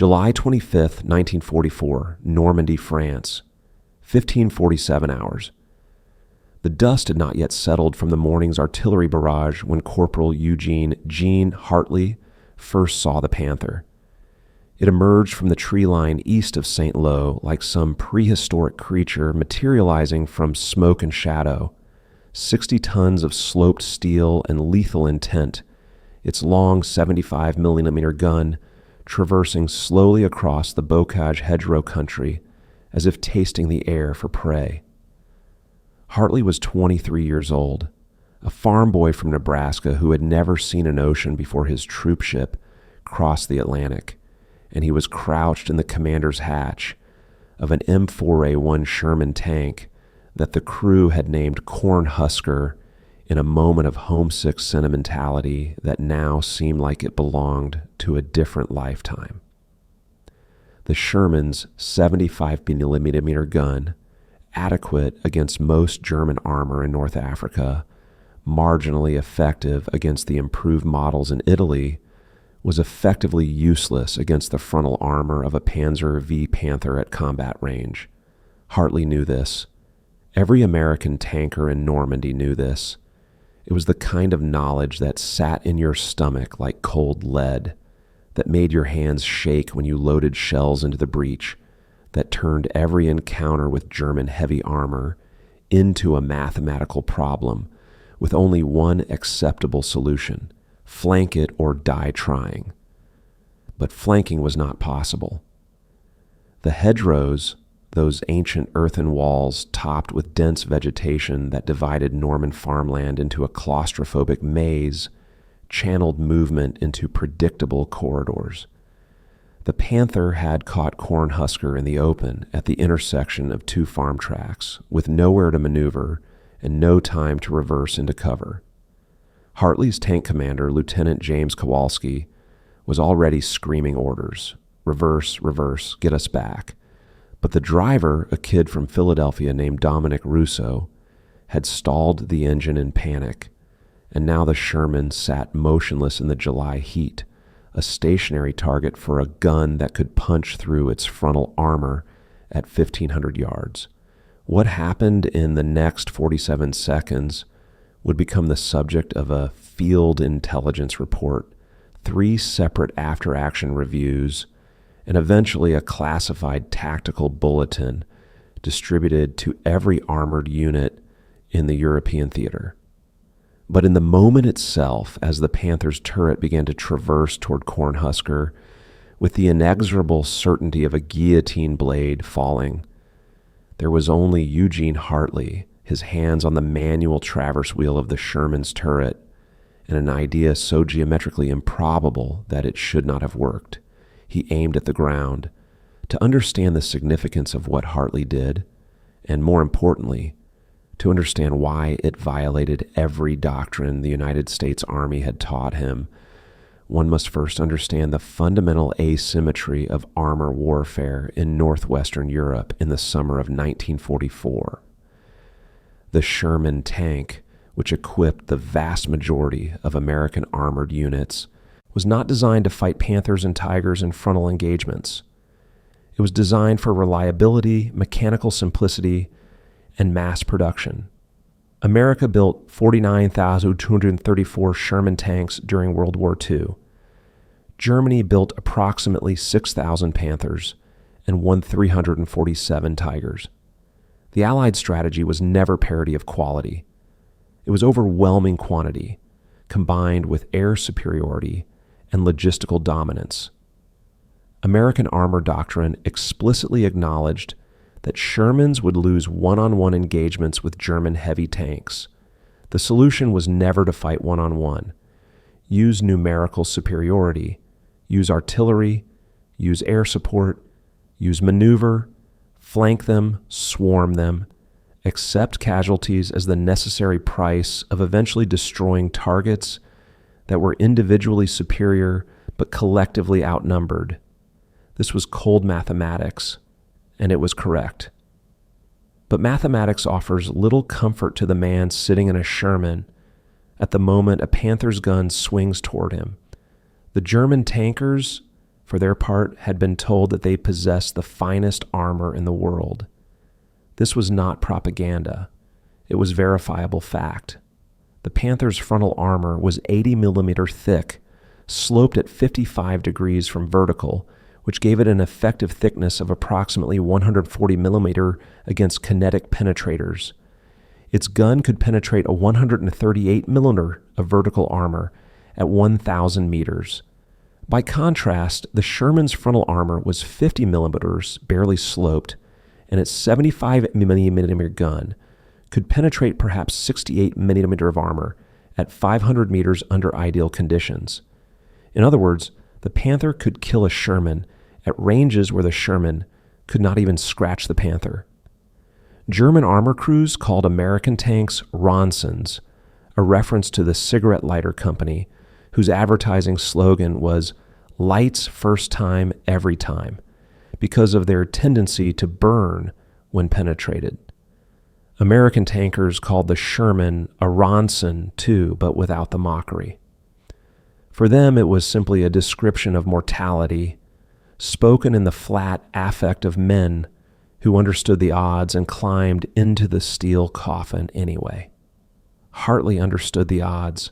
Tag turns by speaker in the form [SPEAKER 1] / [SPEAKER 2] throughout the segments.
[SPEAKER 1] July 25th, 1944, Normandy, France, 1547 hours. The dust had not yet settled from the morning's artillery barrage when Corporal Eugene Gene Hartley first saw the Panther. It emerged from the tree line east of St. Lo like some prehistoric creature materializing from smoke and shadow, 60 tons of sloped steel and lethal intent, its long 75mm gun traversing slowly across the bocage hedgerow country as if tasting the air for prey. Hartley was 23 years old, a farm boy from Nebraska who had never seen an ocean before his troop ship crossed the Atlantic, and he was crouched in the commander's hatch of an M4A1 Sherman tank that the crew had named Cornhusker in a moment of homesick sentimentality that now seemed like it belonged to a different lifetime. The Sherman's 75mm gun, adequate against most German armor in North Africa, marginally effective against the improved models in Italy, was effectively useless against the frontal armor of a Panzer V Panther at combat range. Hartley knew this. Every American tanker in Normandy knew this. It was the kind of knowledge that sat in your stomach like cold lead, that made your hands shake when you loaded shells into the breech, that turned every encounter with German heavy armor into a mathematical problem with only one acceptable solution: flank it or die trying. But flanking was not possible. The hedgerows, those ancient earthen walls topped with dense vegetation that divided Norman farmland into a claustrophobic maze, channeled movement into predictable corridors. The Panther had caught Cornhusker in the open at the intersection of two farm tracks, with nowhere to maneuver and no time to reverse into cover. Hartley's tank commander, Lieutenant James Kowalski, was already screaming orders: reverse, reverse, get us back. But the driver, a kid from Philadelphia named Dominic Russo, had stalled the engine in panic, and now the Sherman sat motionless in the July heat, a stationary target for a gun that could punch through its frontal armor at 1,500 yards. What happened in the next 47 seconds would become the subject of a field intelligence report, 3 separate after-action reviews, and eventually a classified tactical bulletin distributed to every armored unit in the European theater. But in the moment itself, as the Panther's turret began to traverse toward Cornhusker, with the inexorable certainty of a guillotine blade falling, there was only Eugene Hartley, his hands on the manual traverse wheel of the Sherman's turret, and an idea so geometrically improbable that it should not have worked. He aimed at the ground. To understand the significance of what Hartley did, and more importantly, to understand why it violated every doctrine the United States Army had taught him, one must first understand the fundamental asymmetry of armor warfare in northwestern Europe in the summer of 1944. The Sherman tank, which equipped the vast majority of American armored units, was not designed to fight Panthers and Tigers in frontal engagements. It was designed for reliability, mechanical simplicity, and mass production. America built 49,234 Sherman tanks during World War II. Germany built approximately 6,000 Panthers and won 347 Tigers. The Allied strategy was never parity of quality. It was overwhelming quantity, combined with air superiority and logistical dominance. American armor doctrine explicitly acknowledged that Shermans would lose one-on-one engagements with German heavy tanks. The solution was never to fight one-on-one. Use numerical superiority, use artillery, use air support, use maneuver, flank them, swarm them, accept casualties as the necessary price of eventually destroying targets that were individually superior but collectively outnumbered. This was cold mathematics, and it was correct. But mathematics offers little comfort to the man sitting in a Sherman at the moment a Panther's gun swings toward him. The German tankers, for their part, had been told that they possessed the finest armor in the world. This was not propaganda. It was verifiable fact. The Panther's frontal armor was 80 millimeter thick, sloped at 55 degrees from vertical, which gave it an effective thickness of approximately 140 millimeter against kinetic penetrators. Its gun could penetrate a 138 millimeter of vertical armor at 1,000 meters. By contrast, the Sherman's frontal armor was 50 millimeters, barely sloped, and its 75 millimeter gun could penetrate perhaps 68 millimeter of armor at 500 meters under ideal conditions. In other words, the Panther could kill a Sherman at ranges where the Sherman could not even scratch the Panther. German armor crews called American tanks Ronsons, a reference to the cigarette lighter company whose advertising slogan was "Lights first time, every time," because of their tendency to burn when penetrated. American tankers called the Sherman a Ronson too, but without the mockery. For them, it was simply a description of mortality, spoken in the flat affect of men who understood the odds and climbed into the steel coffin anyway. Hartley understood the odds.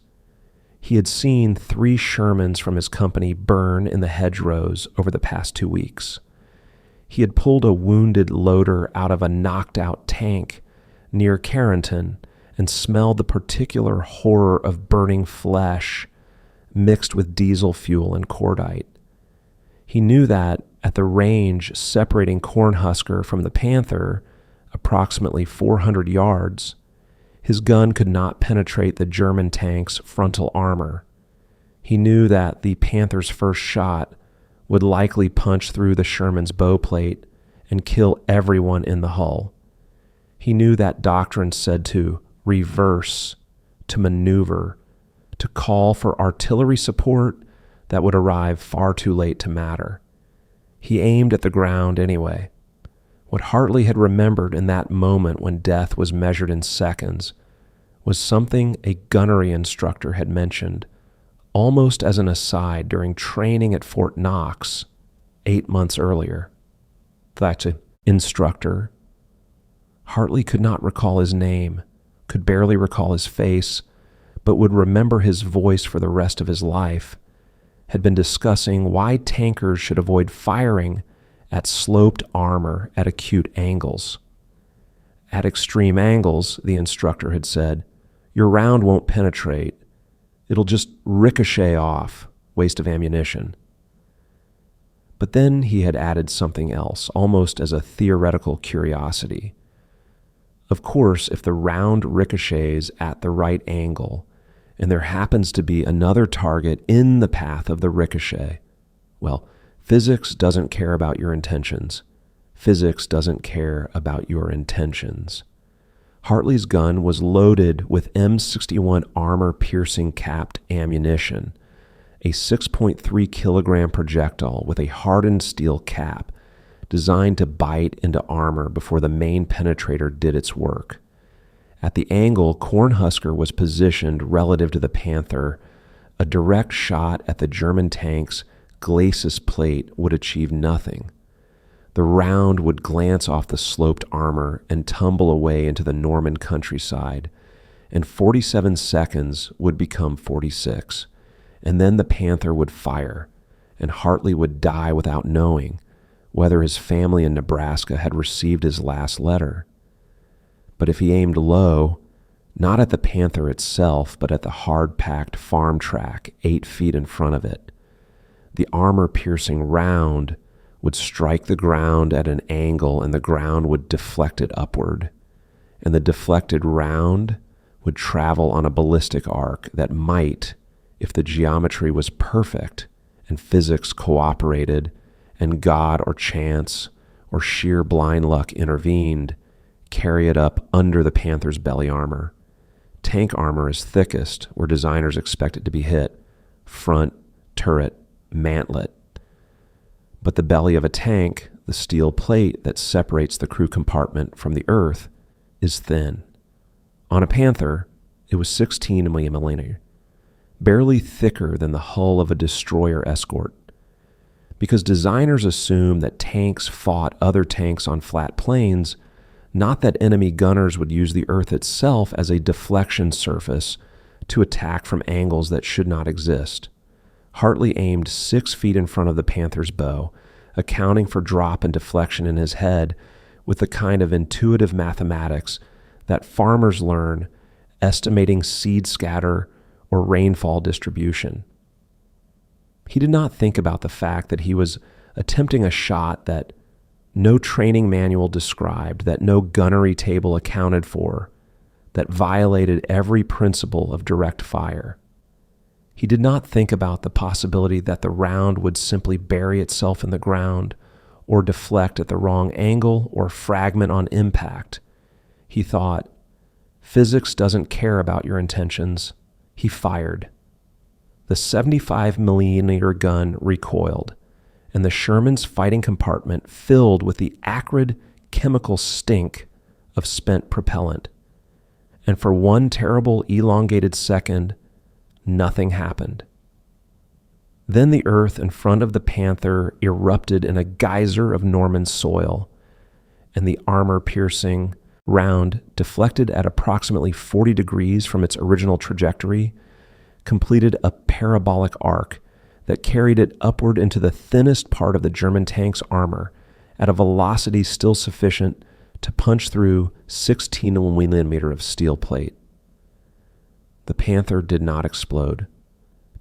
[SPEAKER 1] He had seen 3 Shermans from his company burn in the hedgerows over the past 2 weeks. He had pulled a wounded loader out of a knocked-out tank near Carrington and smelled the particular horror of burning flesh mixed with diesel fuel and cordite. He knew that at the range separating Cornhusker from the Panther, approximately 400 yards, his gun could not penetrate the German tank's frontal armor. He knew that the Panther's first shot would likely punch through the Sherman's bowplate and kill everyone in the hull. He knew that doctrine said to reverse, to maneuver, to call for artillery support that would arrive far too late to matter. He aimed at the ground anyway. What Hartley had remembered in that moment when death was measured in seconds was something a gunnery instructor had mentioned, almost as an aside during training at Fort Knox 8 months earlier. That's an instructor. Hartley could not recall his name, could barely recall his face, but would remember his voice for the rest of his life, had been discussing why tankers should avoid firing at sloped armor at acute angles. At extreme angles, the instructor had said, your round won't penetrate. It'll just ricochet off, waste of ammunition. But then he had added something else, almost as a theoretical curiosity. Of course, if the round ricochets at the right angle, and there happens to be another target in the path of the ricochet, well, physics doesn't care about your intentions. Physics doesn't care about your intentions. Hartley's gun was loaded with M61 armor-piercing capped ammunition, a 6.3 kilogram projectile with a hardened steel cap designed to bite into armor before the main penetrator did its work. At the angle Cornhusker was positioned relative to the Panther, a direct shot at the German tank's glacis plate would achieve nothing. The round would glance off the sloped armor and tumble away into the Norman countryside, and 47 seconds would become 46, and then the Panther would fire, and Hartley would die without knowing whether his family in Nebraska had received his last letter. But if he aimed low, not at the Panther itself, but at the hard-packed farm track 8 feet in front of it, the armor-piercing round would strike the ground at an angle, and the ground would deflect it upward, and the deflected round would travel on a ballistic arc that might, if the geometry was perfect and physics cooperated and God or chance or sheer blind luck intervened, carry it up under the Panther's belly armor. Tank armor is thickest where designers expect it to be hit, front, turret, mantlet. But the belly of a tank, the steel plate that separates the crew compartment from the earth, is thin. On a Panther, it was 16 millimeter, barely thicker than the hull of a destroyer escort. because designers assumed that tanks fought other tanks on flat plains, not that enemy gunners would use the earth itself as a deflection surface to attack from angles that should not exist. Hartley aimed 6 feet in front of the Panther's bow, accounting for drop and deflection in his head with the kind of intuitive mathematics that farmers learn estimating seed scatter or rainfall distribution. He did not think about the fact that he was attempting a shot that no training manual described, that no gunnery table accounted for, that violated every principle of direct fire. He did not think about the possibility that the round would simply bury itself in the ground or deflect at the wrong angle or fragment on impact. He thought, physics doesn't care about your intentions. He fired. The 75-millimeter gun recoiled, and the Sherman's fighting compartment filled with the acrid chemical stink of spent propellant. And for one terrible elongated second, nothing happened. Then the earth in front of the Panther erupted in a geyser of Norman soil, and the armor-piercing round, deflected at approximately 40 degrees from its original trajectory, completed a parabolic arc that carried it upward into the thinnest part of the German tank's armor at a velocity still sufficient to punch through 16 millimeter of steel plate. The Panther did not explode.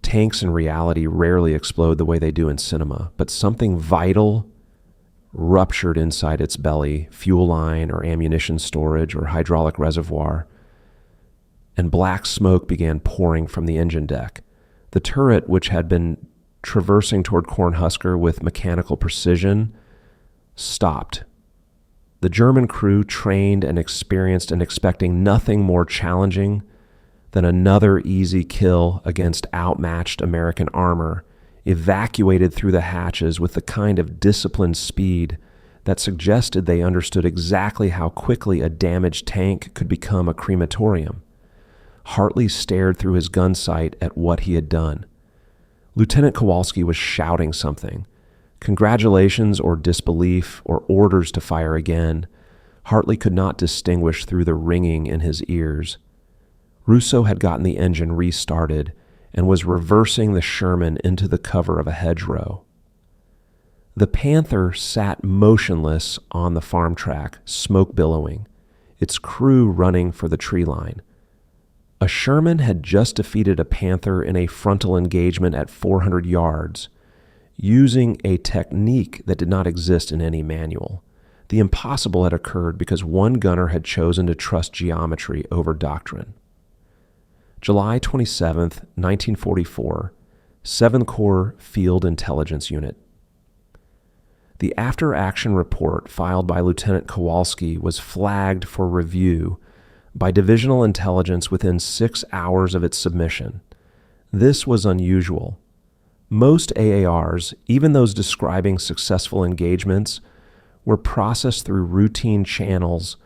[SPEAKER 1] Tanks in reality rarely explode the way they do in cinema, but something vital ruptured inside its belly, fuel line or ammunition storage or hydraulic reservoir, and black smoke began pouring from the engine deck. The turret, which had been traversing toward Cornhusker with mechanical precision, stopped. The German crew, trained and experienced and expecting nothing more challenging than another easy kill against outmatched American armor, evacuated through the hatches with the kind of disciplined speed that suggested they understood exactly how quickly a damaged tank could become a crematorium. Hartley stared through his gun sight at what he had done. Lieutenant Kowalski was shouting something. Congratulations or disbelief or orders to fire again. Hartley could not distinguish through the ringing in his ears. Russo had gotten the engine restarted and was reversing the Sherman into the cover of a hedgerow. The Panther sat motionless on the farm track, smoke billowing, its crew running for the tree line. A Sherman had just defeated a Panther in a frontal engagement at 400 yards, using a technique that did not exist in any manual. The impossible had occurred because one gunner had chosen to trust geometry over doctrine. July 27, 1944, 7th Corps Field Intelligence Unit. The after-action report filed by Lieutenant Kowalski was flagged for review by Divisional Intelligence within 6 hours of its submission. This was unusual. Most AARs, even those describing successful engagements, were processed through routine channels,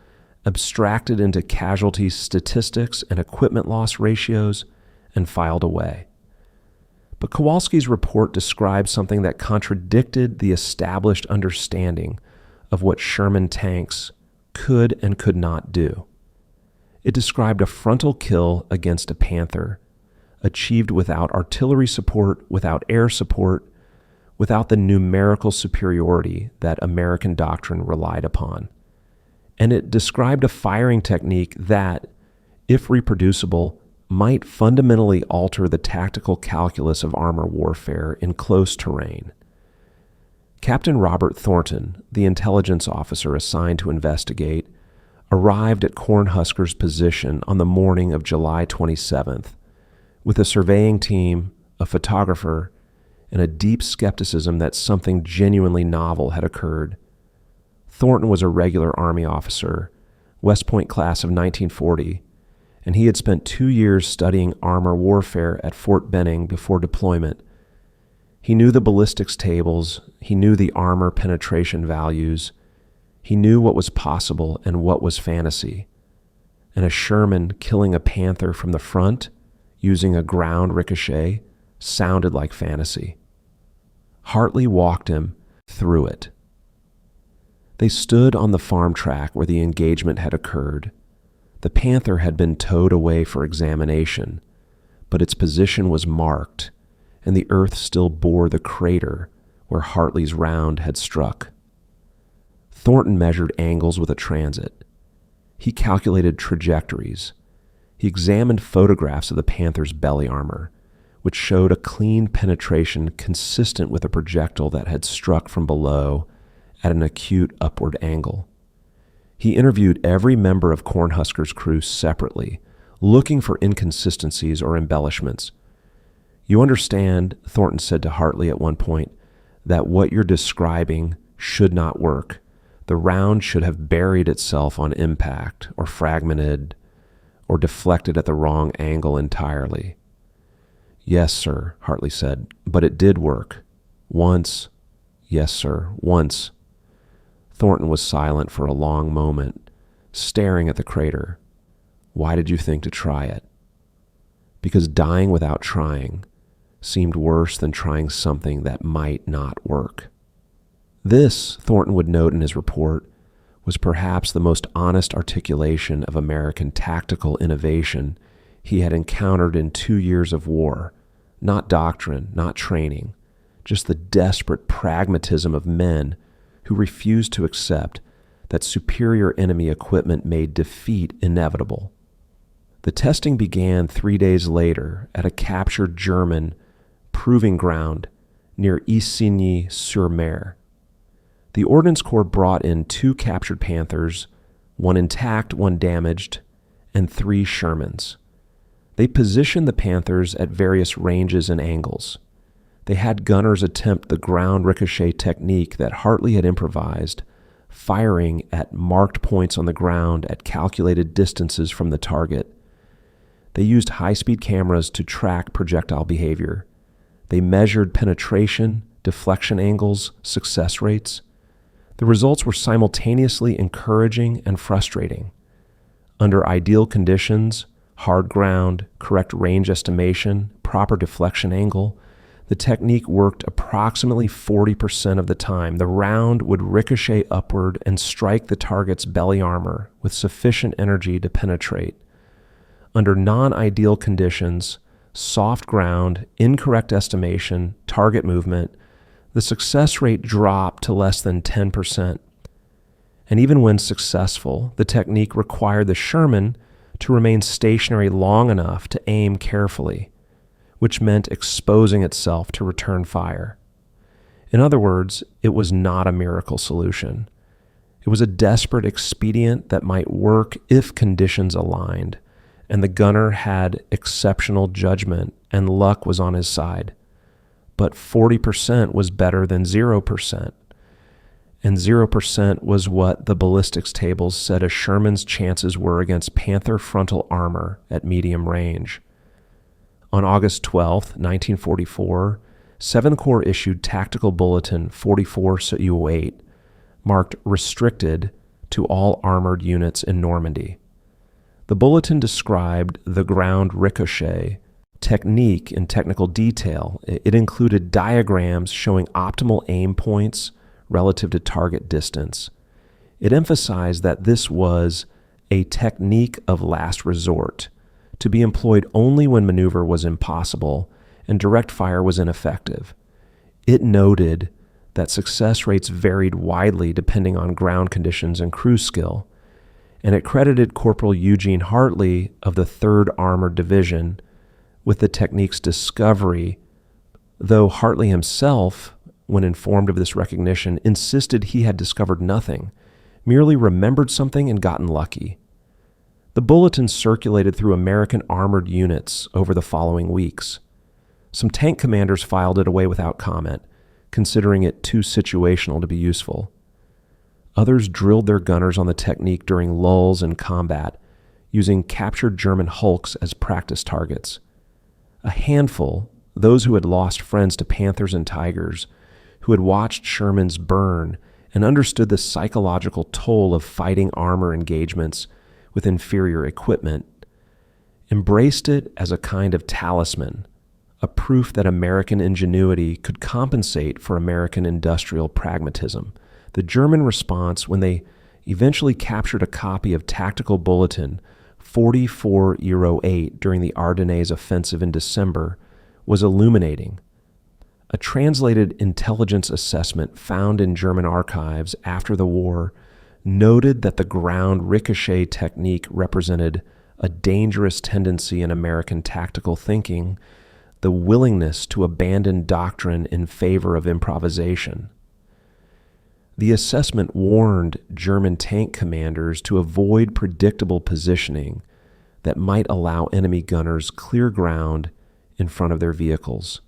[SPEAKER 1] abstracted into casualty statistics and equipment loss ratios, and filed away. But Kowalski's report described something that contradicted the established understanding of what Sherman tanks could and could not do. It described a frontal kill against a Panther, achieved without artillery support, without air support, without the numerical superiority that American doctrine relied upon. And it described a firing technique that, if reproducible, might fundamentally alter the tactical calculus of armor warfare in close terrain. Captain Robert Thornton, the intelligence officer assigned to investigate, arrived at Cornhusker's position on the morning of July 27th, with a surveying team, a photographer, and a deep skepticism that something genuinely novel had occurred. Thornton was a regular Army officer, West Point class of 1940, and he had spent 2 years studying armor warfare at Fort Benning before deployment. He knew the ballistics tables, he knew the armor penetration values, he knew what was possible and what was fantasy. And a Sherman killing a Panther from the front, using a ground ricochet, sounded like fantasy. Hartley walked him through it. They stood on the farm track where the engagement had occurred. The Panther had been towed away for examination, but its position was marked, and the earth still bore the crater where Hartley's round had struck. Thornton measured angles with a transit. He calculated trajectories. He examined photographs of the Panther's belly armor, which showed a clean penetration consistent with a projectile that had struck from below at an acute upward angle. He interviewed every member of Cornhusker's crew separately, looking for inconsistencies or embellishments. "You understand," Thornton said to Hartley at one point, "that what you're describing should not work. The round should have buried itself on impact, or fragmented, or deflected at the wrong angle entirely." "Yes, sir," Hartley said, "but it did work. Once." "Yes, sir, once." Thornton was silent for a long moment, staring at the crater. "Why did you think to try it?" "Because dying without trying seemed worse than trying something that might not work." This, Thornton would note in his report, was perhaps the most honest articulation of American tactical innovation he had encountered in 2 years of war. Not doctrine, not training, just the desperate pragmatism of men who refused to accept that superior enemy equipment made defeat inevitable. The testing began 3 days later at a captured German proving ground near Isigny-sur-Mer. The Ordnance Corps brought in 2 captured Panthers, 1 intact, 1 damaged, and 3 Shermans. They positioned the Panthers at various ranges and angles. They had gunners attempt the ground ricochet technique that Hartley had improvised, firing at marked points on the ground at calculated distances from the target. They used high-speed cameras to track projectile behavior. They measured penetration, deflection angles, success rates. The results were simultaneously encouraging and frustrating. Under ideal conditions, hard ground, correct range estimation, proper deflection angle, the technique worked approximately 40% of the time. The round would ricochet upward and strike the target's belly armor with sufficient energy to penetrate. Under non-ideal conditions, soft ground, incorrect estimation, target movement, the success rate dropped to less than 10%. And even when successful, the technique required the Sherman to remain stationary long enough to aim carefully, which meant exposing itself to return fire. In other words, it was not a miracle solution. It was a desperate expedient that might work if conditions aligned, and the gunner had exceptional judgment and luck was on his side. But 40% was better than 0%. And 0% was what the ballistics tables said a Sherman's chances were against Panther frontal armor at medium range. On August 12, 1944, 7th Corps issued Tactical Bulletin 44-08, marked restricted to all armored units in Normandy. The bulletin described the ground ricochet technique in technical detail. It included diagrams showing optimal aim points relative to target distance. It emphasized that this was a technique of last resort, to be employed only when maneuver was impossible and direct fire was ineffective. It noted that success rates varied widely depending on ground conditions and crew skill, and it credited Corporal Eugene Hartley of the 3rd Armored Division with the technique's discovery, though Hartley himself, when informed of this recognition, insisted he had discovered nothing, merely remembered something and gotten lucky. The bulletin circulated through American armored units over the following weeks. Some tank commanders filed it away without comment, considering it too situational to be useful. Others drilled their gunners on the technique during lulls in combat, using captured German hulks as practice targets. A handful, those who had lost friends to Panthers and Tigers, who had watched Shermans burn and understood the psychological toll of fighting armor engagements with inferior equipment, embraced it as a kind of talisman, a proof that American ingenuity could compensate for American industrial pragmatism. The German response, when they eventually captured a copy of Tactical Bulletin 4408 during the Ardennes offensive in December, was illuminating. A translated intelligence assessment found in German archives after the war noted that the ground ricochet technique represented a dangerous tendency in American tactical thinking, the willingness to abandon doctrine in favor of improvisation. The assessment warned German tank commanders to avoid predictable positioning that might allow enemy gunners clear ground in front of their vehicles.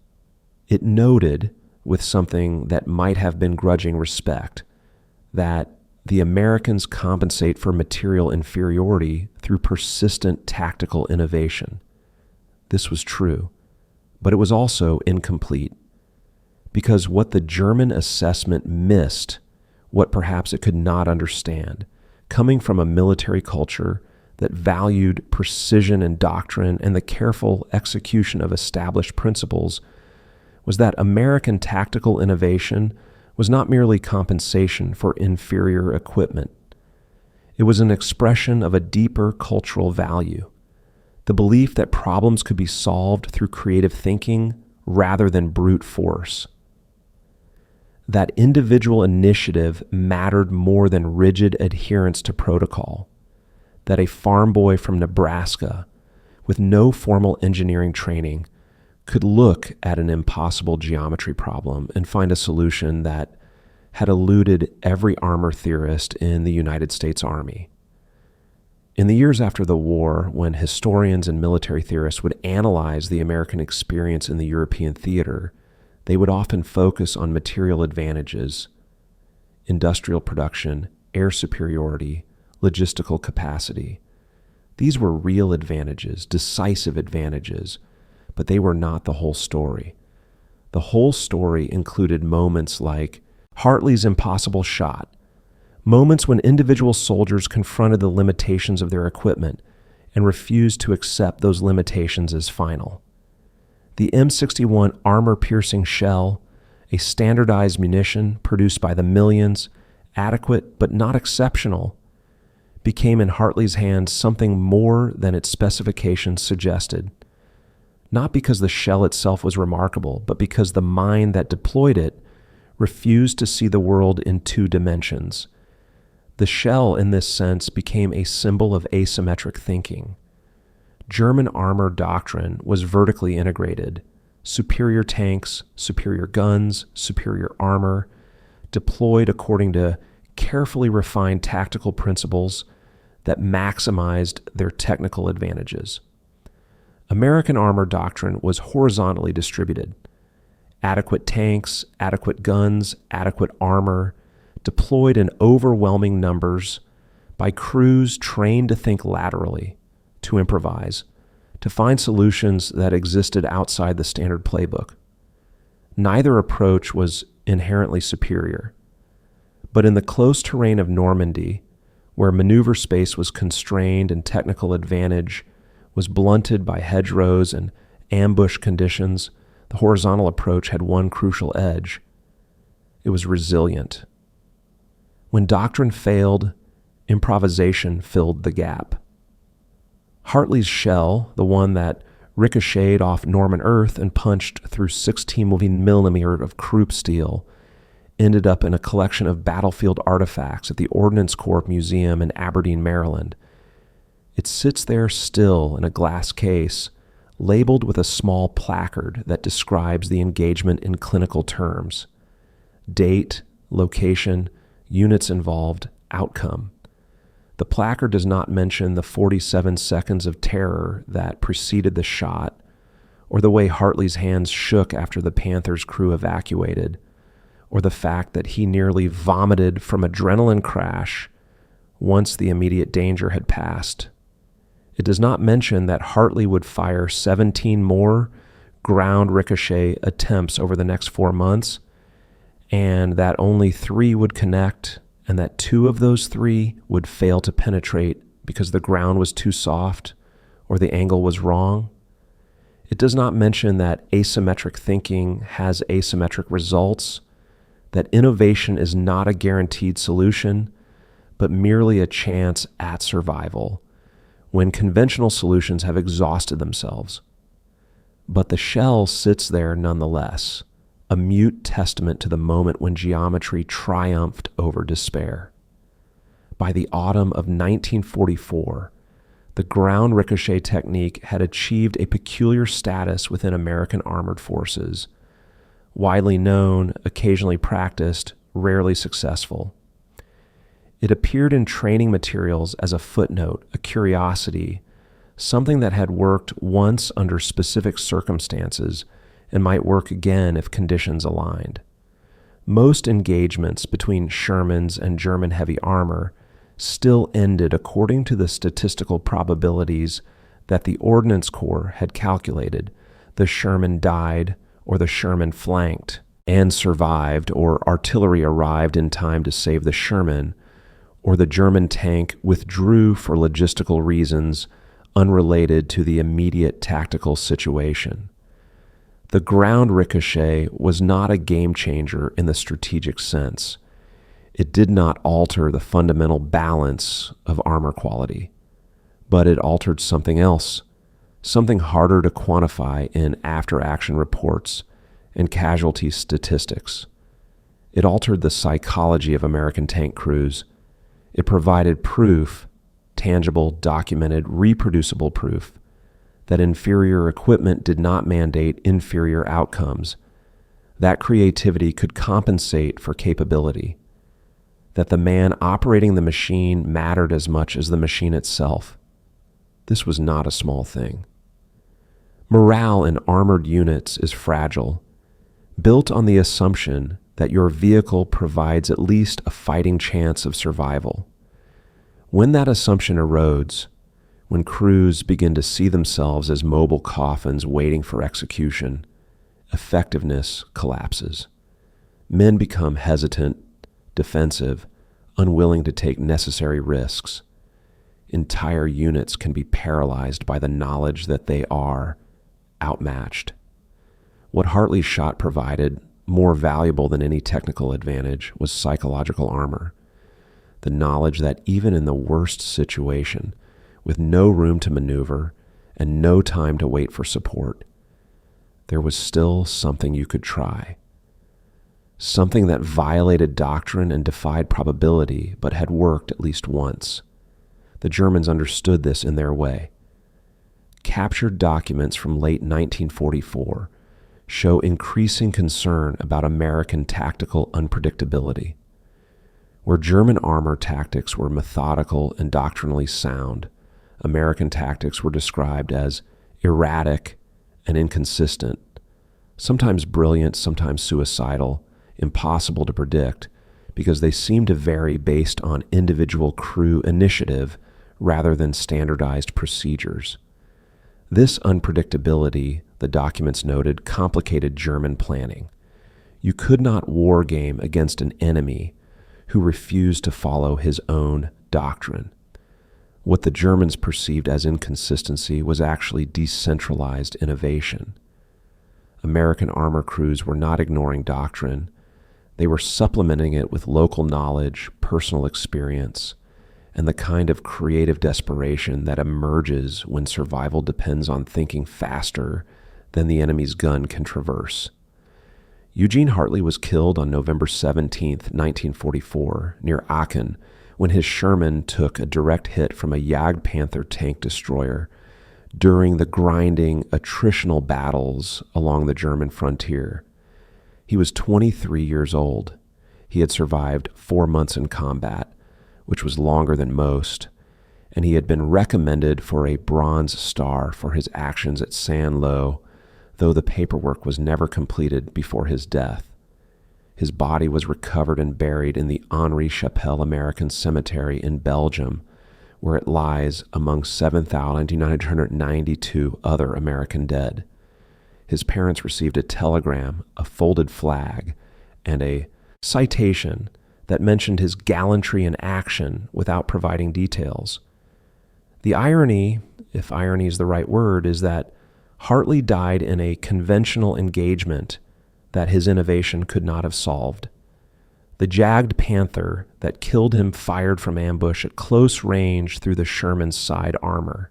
[SPEAKER 1] It noted, with something that might have been grudging respect, that the Americans compensate for material inferiority through persistent tactical innovation. This was true, but it was also incomplete, because what the German assessment missed, what perhaps it could not understand, coming from a military culture that valued precision and doctrine and the careful execution of established principles, was that American tactical innovation was not merely compensation for inferior equipment. It was an expression of a deeper cultural value, the belief that problems could be solved through creative thinking rather than brute force. That individual initiative mattered more than rigid adherence to protocol, that a farm boy from Nebraska with no formal engineering training could look at an impossible geometry problem and find a solution that had eluded every armor theorist in the United States Army. In the years after the war, when historians and military theorists would analyze the American experience in the European theater, they would often focus on material advantages, industrial production, air superiority, logistical capacity. These were real advantages, decisive advantages, but they were not the whole story. The whole story included moments like Hartley's impossible shot, moments when individual soldiers confronted the limitations of their equipment and refused to accept those limitations as final. The M61 armor-piercing shell, a standardized munition produced by the millions, adequate but not exceptional, became in Hartley's hands something more than its specifications suggested. Not because the shell itself was remarkable, but because the mind that deployed it refused to see the world in two dimensions. The shell, in this sense, became a symbol of asymmetric thinking. German armor doctrine was vertically integrated. Superior tanks, superior guns, superior armor, deployed according to carefully refined tactical principles that maximized their technical advantages. American armor doctrine was horizontally distributed. Adequate tanks, adequate guns, adequate armor, deployed in overwhelming numbers by crews trained to think laterally, to improvise, to find solutions that existed outside the standard playbook. Neither approach was inherently superior, but in the close terrain of Normandy, where maneuver space was constrained and technical advantage was blunted by hedgerows and ambush conditions, the horizontal approach had one crucial edge. It was resilient. When doctrine failed, improvisation filled the gap. Hartley's shell, the one that ricocheted off Norman earth and punched through 16 millimeter of Krupp steel, ended up in a collection of battlefield artifacts at the Ordnance Corps Museum in Aberdeen, Maryland. It sits there still in a glass case, labeled with a small placard that describes the engagement in clinical terms: date, location, units involved, outcome. The placard does not mention the 47 seconds of terror that preceded the shot, or the way Hartley's hands shook after the Panther's crew evacuated, or the fact that he nearly vomited from adrenaline crash once the immediate danger had passed. It does not mention that Hartley would fire 17 more ground ricochet attempts over the next 4 months, and that only 3 would connect, and that 2 of those 3 would fail to penetrate because the ground was too soft or the angle was wrong. It does not mention that asymmetric thinking has asymmetric results, that innovation is not a guaranteed solution, but merely a chance at survival when conventional solutions have exhausted themselves. But the shell sits there nonetheless, a mute testament to the moment when geometry triumphed over despair. By the autumn of 1944, the ground ricochet technique had achieved a peculiar status within American armored forces, widely known, occasionally practiced, rarely successful. It appeared in training materials as a footnote, a curiosity, something that had worked once under specific circumstances and might work again if conditions aligned. Most engagements between Sherman's and German heavy armor still ended according to the statistical probabilities that the Ordnance Corps had calculated. The Sherman died, or the Sherman flanked and survived, or artillery arrived in time to save the Sherman, or the German tank withdrew for logistical reasons unrelated to the immediate tactical situation. The ground ricochet was not a game changer in the strategic sense. It did not alter the fundamental balance of armor quality, but it altered something else, something harder to quantify in after-action reports and casualty statistics. It altered the psychology of American tank crews. It provided proof, tangible, documented, reproducible proof, that inferior equipment did not mandate inferior outcomes, that creativity could compensate for capability, that the man operating the machine mattered as much as the machine itself. This was not a small thing. Morale in armored units is fragile, built on the assumption that your vehicle provides at least a fighting chance of survival. When that assumption erodes, when crews begin to see themselves as mobile coffins waiting for execution, effectiveness collapses. Men become hesitant, defensive, unwilling to take necessary risks. Entire units can be paralyzed by the knowledge that they are outmatched. What Hartley's shot provided, more valuable than any technical advantage, was psychological armor. The knowledge that even in the worst situation, with no room to maneuver and no time to wait for support, there was still something you could try. Something that violated doctrine and defied probability, but had worked at least once. The Germans understood this in their way. Captured documents from late 1944 show increasing concern about American tactical unpredictability. Where German armor tactics were methodical and doctrinally sound, American tactics were described as erratic and inconsistent, sometimes brilliant, sometimes suicidal, impossible to predict, because they seemed to vary based on individual crew initiative rather than standardized procedures. This unpredictability, the documents noted, complicated German planning. You could not wargame against an enemy who refused to follow his own doctrine. What the Germans perceived as inconsistency was actually decentralized innovation. American armor crews were not ignoring doctrine. They were supplementing it with local knowledge, personal experience, and the kind of creative desperation that emerges when survival depends on thinking faster than the enemy's gun can traverse. Eugene Hartley was killed on November 17, 1944, near Aachen, when his Sherman took a direct hit from a German Panther tank destroyer during the grinding, attritional battles along the German frontier. He was 23 years old. He had survived 4 months in combat, which was longer than most, and he had been recommended for a Bronze Star for his actions at Saint-Lô, though the paperwork was never completed before his death. His body was recovered and buried in the Henri Chapelle American Cemetery in Belgium, where it lies among 7,992 other American dead. His parents received a telegram, a folded flag, and a citation that mentioned his gallantry in action without providing details. The irony, if irony is the right word, is that Hartley died in a conventional engagement that his innovation could not have solved. The jagged Panther that killed him fired from ambush at close range through the Sherman's side armor.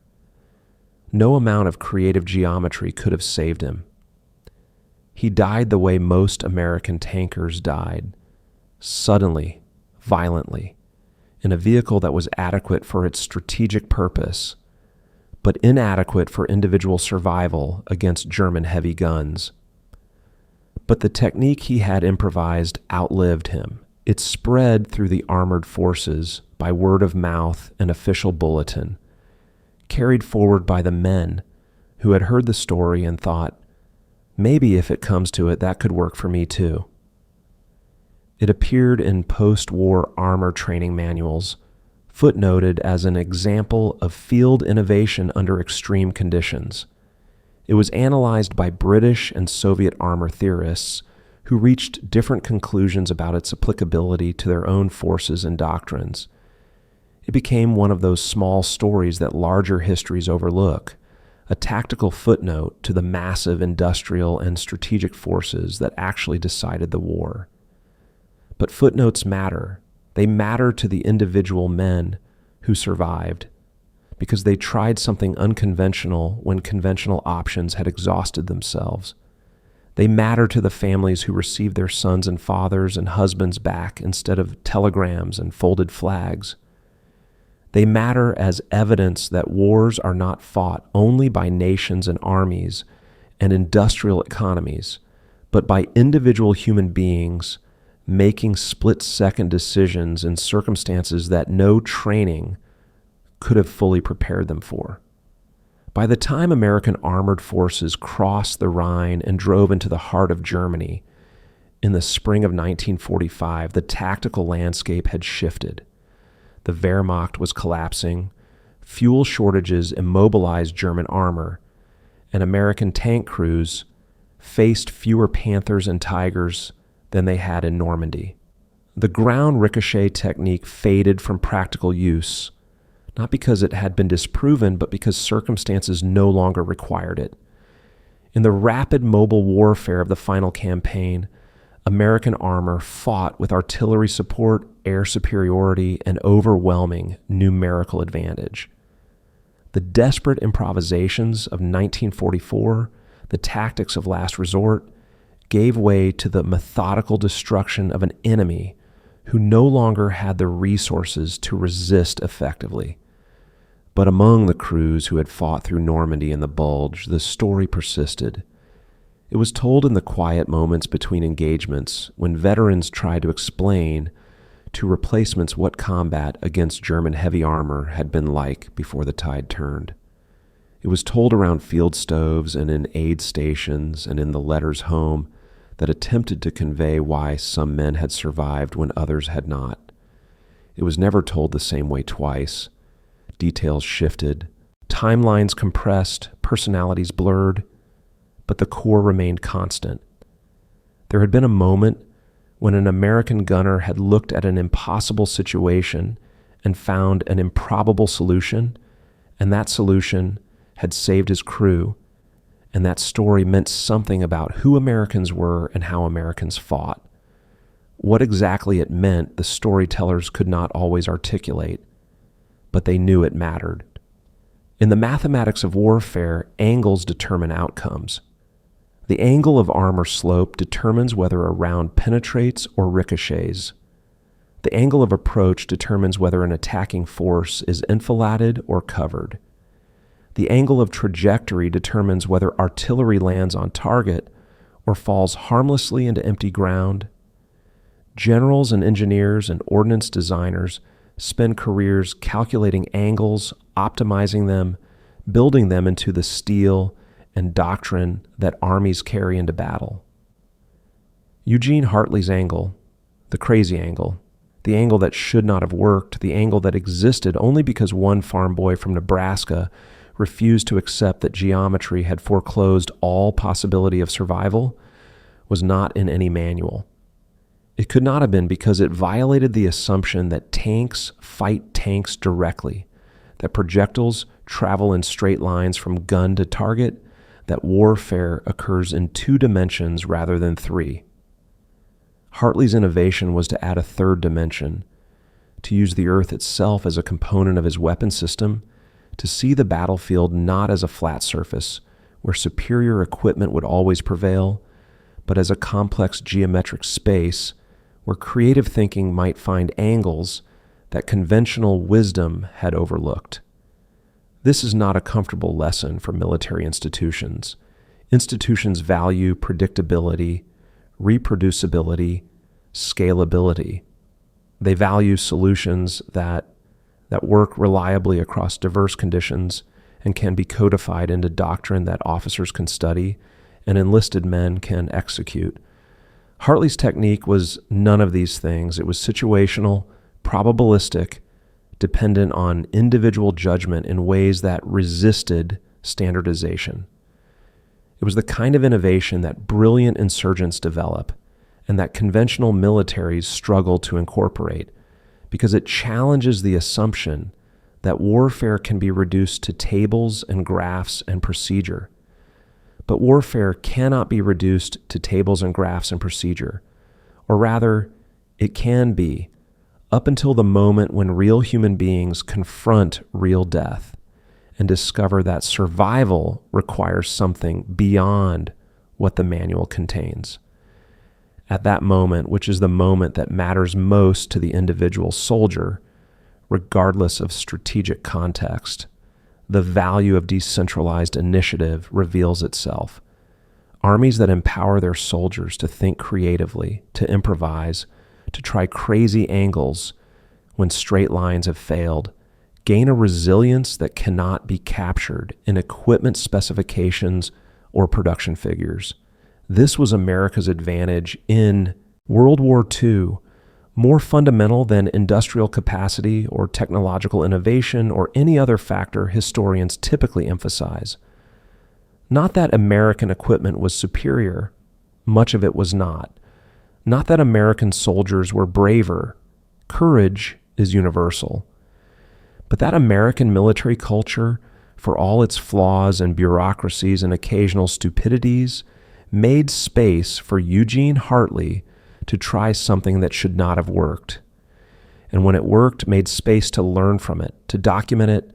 [SPEAKER 1] No amount of creative geometry could have saved him. He died the way most American tankers died, suddenly, violently, in a vehicle that was adequate for its strategic purpose, but inadequate for individual survival against German heavy guns. But the technique he had improvised outlived him. It spread through the armored forces by word of mouth and official bulletin, carried forward by the men who had heard the story and thought, maybe if it comes to it, that could work for me too. It appeared in post-war armor training manuals, footnoted as an example of field innovation under extreme conditions. It was analyzed by British and Soviet armor theorists who reached different conclusions about its applicability to their own forces and doctrines. It became one of those small stories that larger histories overlook, a tactical footnote to the massive industrial and strategic forces that actually decided the war. But footnotes matter. They matter to the individual men who survived, because they tried something unconventional when conventional options had exhausted themselves. They matter to the families who received their sons and fathers and husbands back instead of telegrams and folded flags. They matter as evidence that wars are not fought only by nations and armies and industrial economies, but by individual human beings making split-second decisions in circumstances that no training could have fully prepared them for. By the time American armored forces crossed the Rhine and drove into the heart of Germany in the spring of 1945, the tactical landscape had shifted. The Wehrmacht was collapsing, fuel shortages immobilized German armor, and American tank crews faced fewer Panthers and Tigers than they had in Normandy. The ground ricochet technique faded from practical use, not because it had been disproven, but because circumstances no longer required it. In the rapid mobile warfare of the final campaign, American armor fought with artillery support, air superiority, and overwhelming numerical advantage. The desperate improvisations of 1944, the tactics of last resort, gave way to the methodical destruction of an enemy who no longer had the resources to resist effectively. But among the crews who had fought through Normandy and the Bulge, the story persisted. It was told in the quiet moments between engagements when veterans tried to explain to replacements what combat against German heavy armor had been like before the tide turned. It was told around field stoves and in aid stations and in the letters home that attempted to convey why some men had survived when others had not. It was never told the same way twice. Details shifted, timelines compressed, personalities blurred, but the core remained constant. There had been a moment when an American gunner had looked at an impossible situation and found an improbable solution, and that solution had saved his crew, and that story meant something about who Americans were and how Americans fought. What exactly it meant, the storytellers could not always articulate, but they knew it mattered. In the mathematics of warfare, angles determine outcomes. The angle of armor slope determines whether a round penetrates or ricochets. The angle of approach determines whether an attacking force is enfiladed or covered. The angle of trajectory determines whether artillery lands on target or falls harmlessly into empty ground. Generals and engineers and ordnance designers spend careers calculating angles, optimizing them, building them into the steel and doctrine that armies carry into battle. Eugene Hartley's angle, the crazy angle, the angle that should not have worked, the angle that existed only because one farm boy from Nebraska refused to accept that geometry had foreclosed all possibility of survival, was not in any manual. It could not have been because it violated the assumption that tanks fight tanks directly, that projectiles travel in straight lines from gun to target, that warfare occurs in 2 dimensions rather than 3. Hartley's innovation was to add a 3rd dimension, to use the earth itself as a component of his weapon system, to see the battlefield not as a flat surface where superior equipment would always prevail, but as a complex geometric space where creative thinking might find angles that conventional wisdom had overlooked. This is not a comfortable lesson for military institutions. Institutions value predictability, reproducibility, scalability. They value solutions that work reliably across diverse conditions and can be codified into doctrine that officers can study and enlisted men can execute. Hartley's technique was none of these things. It was situational, probabilistic, dependent on individual judgment in ways that resisted standardization. It was the kind of innovation that brilliant insurgents develop and that conventional militaries struggle to incorporate, because it challenges the assumption that warfare can be reduced to tables and graphs and procedure. But warfare cannot be reduced to tables and graphs and procedure, or rather, it can be, up until the moment when real human beings confront real death and discover that survival requires something beyond what the manual contains. At that moment, which is the moment that matters most to the individual soldier, regardless of strategic context, the value of decentralized initiative reveals itself. Armies that empower their soldiers to think creatively, to improvise, to try crazy angles when straight lines have failed, gain a resilience that cannot be captured in equipment specifications or production figures. This was America's advantage in World War II, more fundamental than industrial capacity or technological innovation or any other factor historians typically emphasize. Not that American equipment was superior, much of it was not. Not that American soldiers were braver, courage is universal. But that American military culture, for all its flaws and bureaucracies and occasional stupidities, made space for Eugene Hartley to try something that should not have worked. And when it worked, made space to learn from it, to document it,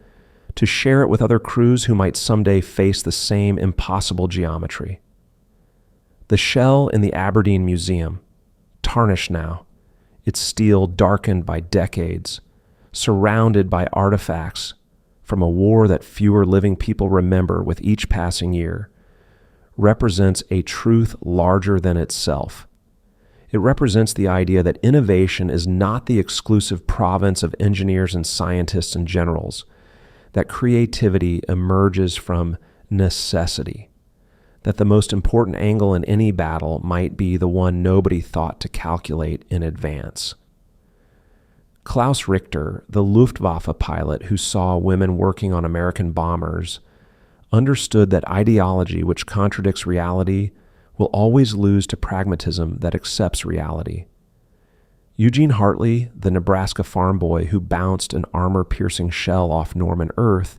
[SPEAKER 1] to share it with other crews who might someday face the same impossible geometry. The shell in the Aberdeen Museum, tarnished now, its steel darkened by decades, surrounded by artifacts from a war that fewer living people remember with each passing year, represents a truth larger than itself. It represents the idea that innovation is not the exclusive province of engineers and scientists and generals, that creativity emerges from necessity, that the most important angle in any battle might be the one nobody thought to calculate in advance. Klaus Richter, the Luftwaffe pilot who saw women working on American bombers, understood that ideology which contradicts reality will always lose to pragmatism that accepts reality. Eugene Hartley, the Nebraska farm boy who bounced an armor-piercing shell off Norman earth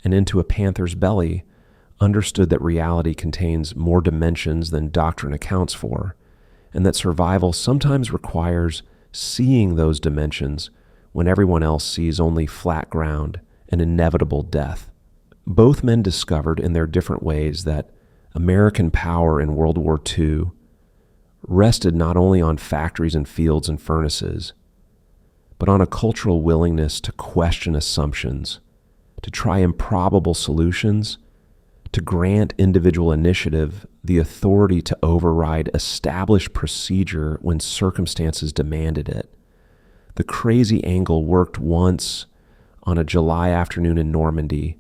[SPEAKER 1] and into a panther's belly, understood that reality contains more dimensions than doctrine accounts for, and that survival sometimes requires seeing those dimensions when everyone else sees only flat ground and inevitable death. Both men discovered in their different ways that American power in World War II rested not only on factories and fields and furnaces, but on a cultural willingness to question assumptions, to try improbable solutions, to grant individual initiative the authority to override established procedure when circumstances demanded it. The crazy angle worked once on a July afternoon in Normandy,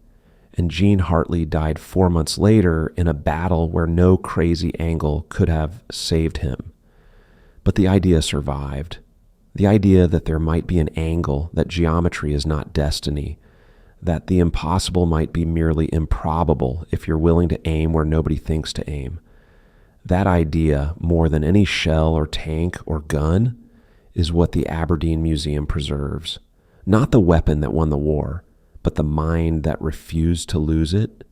[SPEAKER 1] and Gene Hartley died 4 months later in a battle where no crazy angle could have saved him. But the idea survived. The idea that there might be an angle, that geometry is not destiny, that the impossible might be merely improbable if you're willing to aim where nobody thinks to aim. That idea, more than any shell or tank or gun, is what the Aberdeen Museum preserves. Not the weapon that won the war, but the mind that refused to lose it,